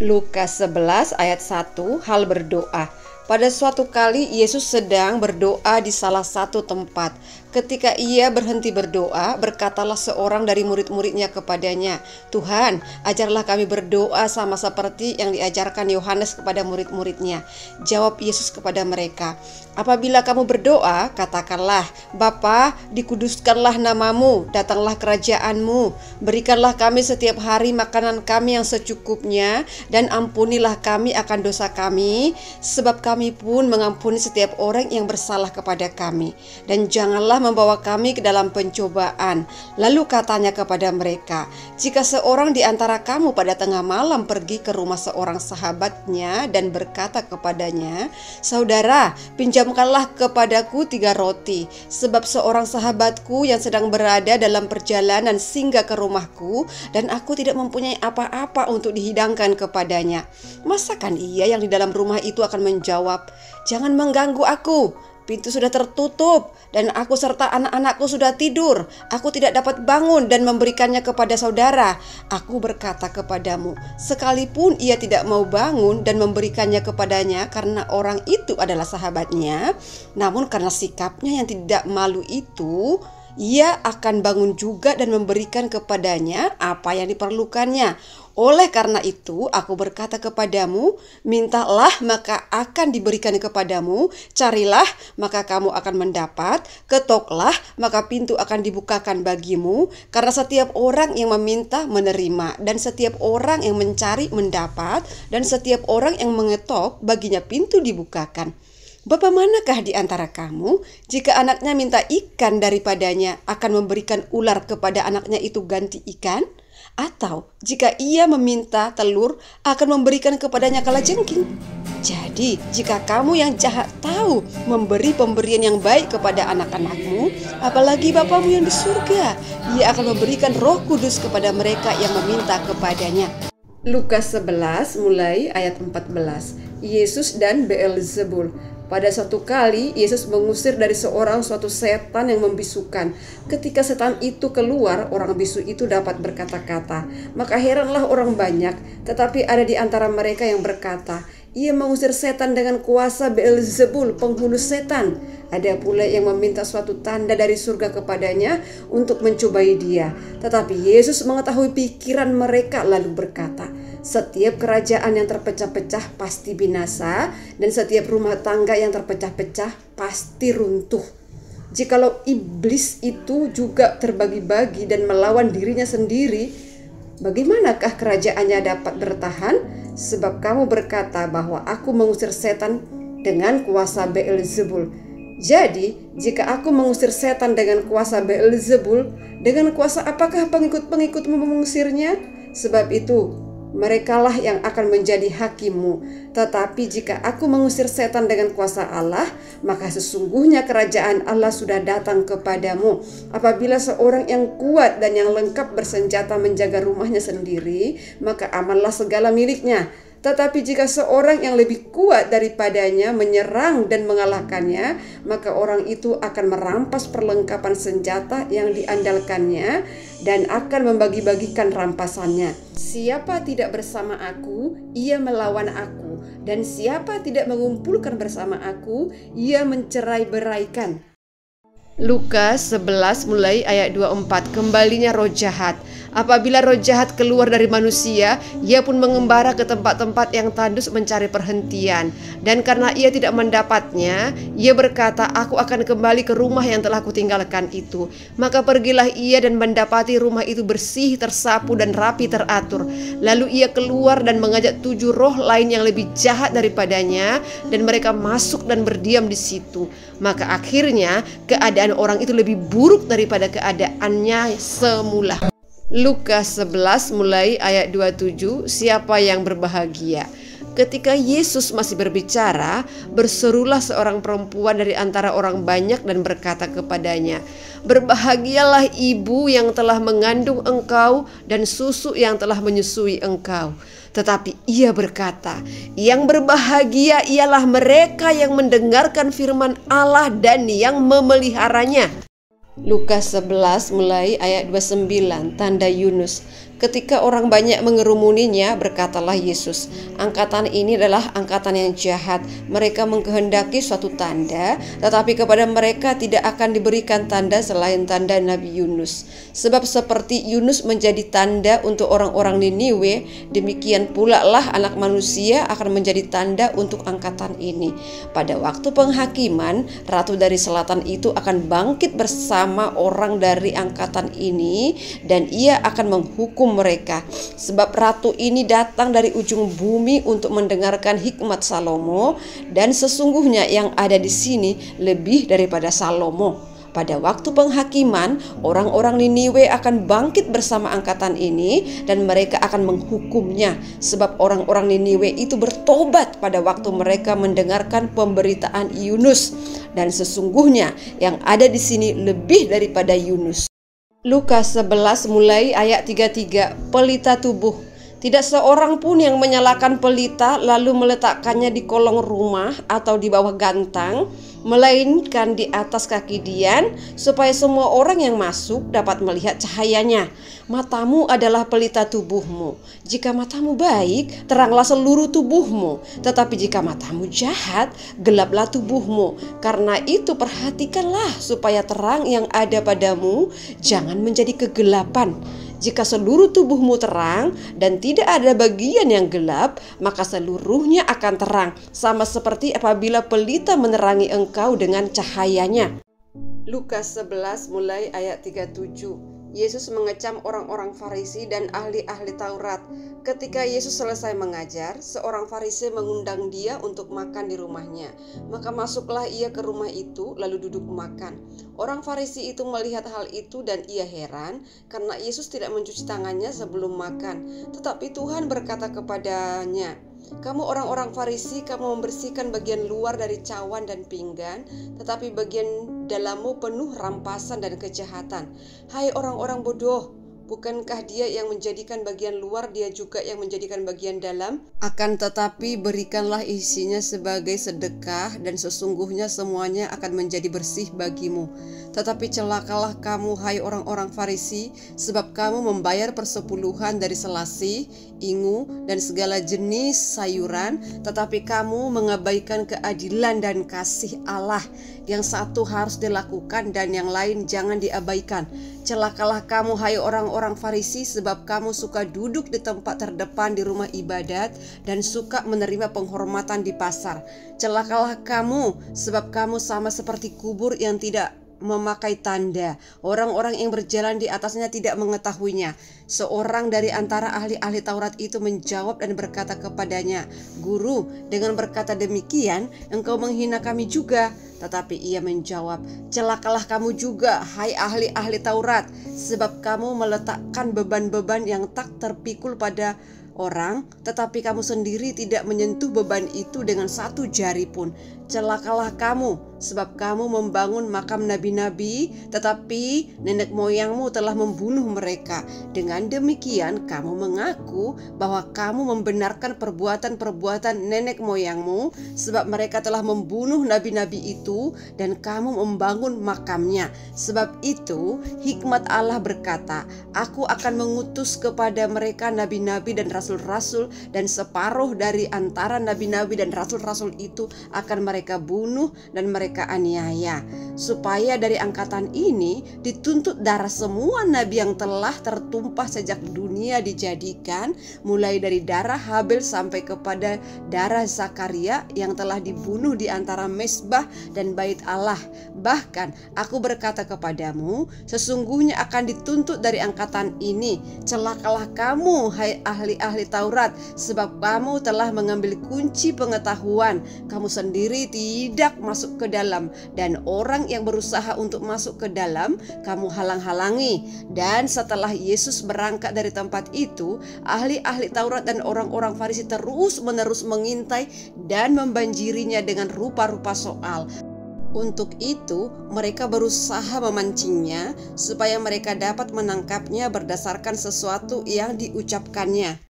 Lukas 11 ayat 1, hal berdoa. Pada suatu kali Yesus sedang berdoa di salah satu tempat. Ketika ia berhenti berdoa, berkatalah seorang dari murid-muridnya kepadanya, "Tuhan, ajarlah kami berdoa sama seperti yang diajarkan Yohanes kepada murid-muridnya." Jawab Yesus kepada mereka, "Apabila kamu berdoa, katakanlah, Bapa, dikuduskanlah namamu, datanglah kerajaanmu, berikanlah kami setiap hari makanan kami yang secukupnya, dan ampunilah kami akan dosa kami, sebab kami pun mengampuni setiap orang yang bersalah kepada kami. Dan janganlah membawa kami ke dalam pencobaan." Lalu katanya kepada mereka, "Jika seorang di antara kamu pada tengah malam pergi ke rumah seorang sahabatnya dan berkata kepadanya, 'Saudara, pinjamkanlah kepadaku 3 roti, sebab seorang sahabatku yang sedang berada dalam perjalanan singgah ke rumahku, dan aku tidak mempunyai apa-apa untuk dihidangkan kepadanya.' Masakan ia yang di dalam rumah itu akan menjawab, 'Jangan mengganggu aku, pintu sudah tertutup dan aku serta anak-anakku sudah tidur. Aku tidak dapat bangun dan memberikannya kepada saudara.' Aku berkata kepadamu, sekalipun ia tidak mau bangun dan memberikannya kepadanya karena orang itu adalah sahabatnya, namun karena sikapnya yang tidak malu itu, ia akan bangun juga dan memberikan kepadanya apa yang diperlukannya. Oleh karena itu, aku berkata kepadamu, mintalah maka akan diberikan kepadamu, carilah maka kamu akan mendapat, ketoklah maka pintu akan dibukakan bagimu. Karena setiap orang yang meminta menerima, dan setiap orang yang mencari mendapat, dan setiap orang yang mengetok baginya pintu dibukakan. Bapa manakah di antara kamu, jika anaknya minta ikan daripadanya, akan memberikan ular kepada anaknya itu ganti ikan? Atau jika ia meminta telur, akan memberikan kepadanya kalajengking? Jadi, jika kamu yang jahat tahu memberi pemberian yang baik kepada anak-anakmu, apalagi Bapamu yang di surga, ia akan memberikan Roh Kudus kepada mereka yang meminta kepadanya." Lukas 11 mulai ayat 14. Yesus dan Beelzebul. Pada suatu kali Yesus mengusir dari suatu setan yang membisukan. Ketika setan itu keluar, orang bisu itu dapat berkata-kata. Maka heranlah orang banyak, tetapi ada di antara mereka yang berkata, "Ia mengusir setan dengan kuasa Beelzebul, penghulu setan." Ada pula yang meminta suatu tanda dari surga kepadanya untuk mencobai dia. Tetapi Yesus mengetahui pikiran mereka lalu berkata, "Setiap kerajaan yang terpecah-pecah pasti binasa, dan setiap rumah tangga yang terpecah-pecah pasti runtuh. Jikalau iblis itu juga terbagi-bagi dan melawan dirinya sendiri, bagaimanakah kerajaannya dapat bertahan? Sebab kamu berkata bahwa aku mengusir setan dengan kuasa Beelzebul. Jadi, jika aku mengusir setan dengan kuasa Beelzebul, dengan kuasa apakah pengikut-pengikutmu mengusirnya? Sebab itu, merekalah yang akan menjadi hakimmu. Tetapi jika aku mengusir setan dengan kuasa Allah, maka sesungguhnya kerajaan Allah sudah datang kepadamu. Apabila seorang yang kuat dan yang lengkap bersenjata menjaga rumahnya sendiri, maka amanlah segala miliknya. Tetapi jika seorang yang lebih kuat daripadanya menyerang dan mengalahkannya, maka orang itu akan merampas perlengkapan senjata yang diandalkannya dan akan membagi-bagikan rampasannya. Siapa tidak bersama aku, ia melawan aku, dan siapa tidak mengumpulkan bersama aku, ia mencerai-beraikan. Lukas 11 mulai ayat 24. Kembalinya roh jahat. Apabila roh jahat keluar dari manusia, ia pun mengembara ke tempat-tempat yang tandus mencari perhentian. Dan karena ia tidak mendapatnya, ia berkata, "Aku akan kembali ke rumah yang telah kutinggalkan itu." Maka pergilah ia dan mendapati rumah itu bersih, tersapu dan rapi teratur. Lalu ia keluar dan mengajak 7 roh lain yang lebih jahat daripadanya, dan mereka masuk dan berdiam di situ. Maka akhirnya keadaan orang itu lebih buruk daripada keadaannya semula. Lukas 11 mulai ayat 27. Siapa yang berbahagia? Ketika Yesus masih berbicara, berserulah seorang perempuan dari antara orang banyak dan berkata kepadanya, "Berbahagialah ibu yang telah mengandung engkau dan susu yang telah menyusui engkau." Tetapi ia berkata, "Yang berbahagia ialah mereka yang mendengarkan firman Allah dan yang memeliharanya." Lukas 11 mulai ayat 29, tanda Yunus. Ketika orang banyak mengerumuninya, berkatalah Yesus, "Angkatan ini adalah angkatan yang jahat. Mereka mengkehendaki suatu tanda, tetapi kepada mereka tidak akan diberikan tanda selain tanda Nabi Yunus. Sebab seperti Yunus menjadi tanda untuk orang-orang Niniwe, demikian pula lah Anak Manusia akan menjadi tanda untuk angkatan ini. Pada waktu penghakiman, ratu dari selatan itu akan bangkit bersama orang dari angkatan ini, dan ia akan menghukum mereka. Sebab ratu ini datang dari ujung bumi untuk mendengarkan hikmat Salomo, dan sesungguhnya yang ada di sini lebih daripada Salomo. Pada waktu penghakiman, orang-orang Niniwe akan bangkit bersama angkatan ini dan mereka akan menghukumnya. Sebab orang-orang Niniwe itu bertobat pada waktu mereka mendengarkan pemberitaan Yunus, dan sesungguhnya yang ada di sini lebih daripada Yunus." Lukas 11 mulai ayat 33. Pelita tubuh. Tidak seorang pun yang menyalakan pelita lalu meletakkannya di kolong rumah atau di bawah gantang, melainkan di atas kaki dian, supaya semua orang yang masuk dapat melihat cahayanya. Matamu adalah pelita tubuhmu. Jika matamu baik, teranglah seluruh tubuhmu. Tetapi jika matamu jahat, gelaplah tubuhmu. Karena itu perhatikanlah supaya terang yang ada padamu jangan menjadi kegelapan. Jika seluruh tubuhmu terang dan tidak ada bagian yang gelap, maka seluruhnya akan terang, sama seperti apabila pelita menerangi engkau dengan cahayanya. Lukas 11 mulai ayat 37. Yesus mengecam orang-orang Farisi dan ahli-ahli Taurat. Ketika Yesus selesai mengajar, seorang Farisi mengundang dia untuk makan di rumahnya. Maka masuklah ia ke rumah itu lalu duduk makan. Orang Farisi itu melihat hal itu dan ia heran karena Yesus tidak mencuci tangannya sebelum makan. Tetapi Tuhan berkata kepadanya, "Kamu orang-orang Farisi, kamu membersihkan bagian luar dari cawan dan pinggan, tetapi bagian dalammu penuh rampasan dan kejahatan. Hai orang-orang bodoh, bukankah dia yang menjadikan bagian luar, dia juga yang menjadikan bagian dalam? Akan tetapi berikanlah isinya sebagai sedekah, dan sesungguhnya semuanya akan menjadi bersih bagimu. Tetapi celakalah kamu, hai orang-orang Farisi, sebab kamu membayar persepuluhan dari selasih, ingu, dan segala jenis sayuran, tetapi kamu mengabaikan keadilan dan kasih Allah. Yang satu harus dilakukan dan yang lain jangan diabaikan. Celakalah kamu, hai orang-orang Farisi, sebab kamu suka duduk di tempat terdepan di rumah ibadat dan suka menerima penghormatan di pasar. Celakalah kamu, sebab kamu sama seperti kubur yang tidak memakai tanda. Orang-orang yang berjalan di atasnya tidak mengetahuinya." Seorang dari antara ahli-ahli Taurat itu menjawab dan berkata kepadanya, "Guru, dengan berkata demikian engkau menghina kami juga." Tetapi ia menjawab, "Celakalah kamu juga, hai ahli-ahli Taurat, sebab kamu meletakkan beban-beban yang tak terpikul pada orang, tetapi kamu sendiri tidak menyentuh beban itu dengan satu jari pun. Celakalah kamu, sebab kamu membangun makam nabi-nabi, tetapi nenek moyangmu telah membunuh mereka. Dengan demikian kamu mengaku bahwa kamu membenarkan perbuatan-perbuatan nenek moyangmu, sebab mereka telah membunuh nabi-nabi itu dan kamu membangun makamnya. Sebab itu hikmat Allah berkata, Aku akan mengutus kepada mereka nabi-nabi dan rasul-rasul, dan separuh dari antara nabi-nabi dan rasul-rasul itu akan mereka bunuh dan mereka aniaya, supaya dari angkatan ini dituntut darah semua nabi yang telah tertumpah sejak dunia dijadikan, mulai dari darah Habel sampai kepada darah Zakaria yang telah dibunuh di antara mezbah dan bait Allah. Bahkan aku berkata kepadamu, sesungguhnya akan dituntut dari angkatan ini. Celakalah kamu, hai ahli-ahli Taurat, sebab kamu telah mengambil kunci pengetahuan. Kamu sendiri tidak masuk ke dalam, dan orang yang berusaha untuk masuk ke dalam kamu halang-halangi. Dan setelah Yesus berangkat dari tempat itu, ahli-ahli Taurat dan orang-orang Farisi terus-menerus mengintai dan membanjirinya dengan rupa-rupa soal. Untuk itu mereka berusaha memancingnya supaya mereka dapat menangkapnya berdasarkan sesuatu yang diucapkannya.